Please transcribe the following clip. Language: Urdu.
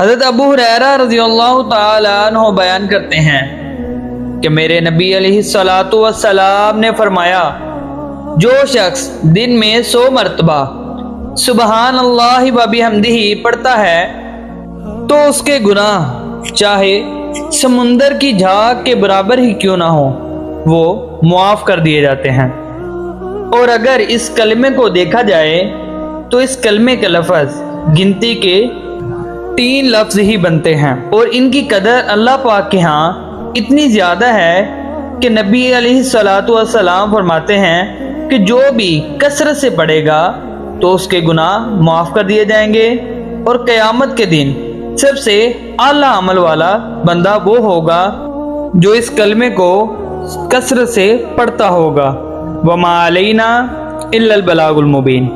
حضرت ابو ہریرہ رضی اللہ تعالیٰ عنہ بیان کرتے ہیں کہ میرے نبی علیہ الصلوۃ والسلام نے فرمایا، جو شخص دن میں 100 مرتبہ سبحان اللہ و بحمدہ پڑھتا ہے تو اس کے گناہ چاہے سمندر کی جھاگ کے برابر ہی کیوں نہ ہو وہ معاف کر دیے جاتے ہیں۔ اور اگر اس کلمے کو دیکھا جائے تو اس کلمے کا لفظ گنتی کے 3 لفظ ہی بنتے ہیں، اور ان کی قدر اللہ پاک کے ہاں اتنی زیادہ ہے کہ نبی علیہ الصلوۃ والسلام فرماتے ہیں کہ جو بھی کثرت سے پڑھے گا تو اس کے گناہ معاف کر دیے جائیں گے، اور قیامت کے دن سب سے اعلیٰ عمل والا بندہ وہ ہوگا جو اس کلمے کو کثرت سے پڑھتا ہوگا۔ وما علینا الا البلاغ المبین۔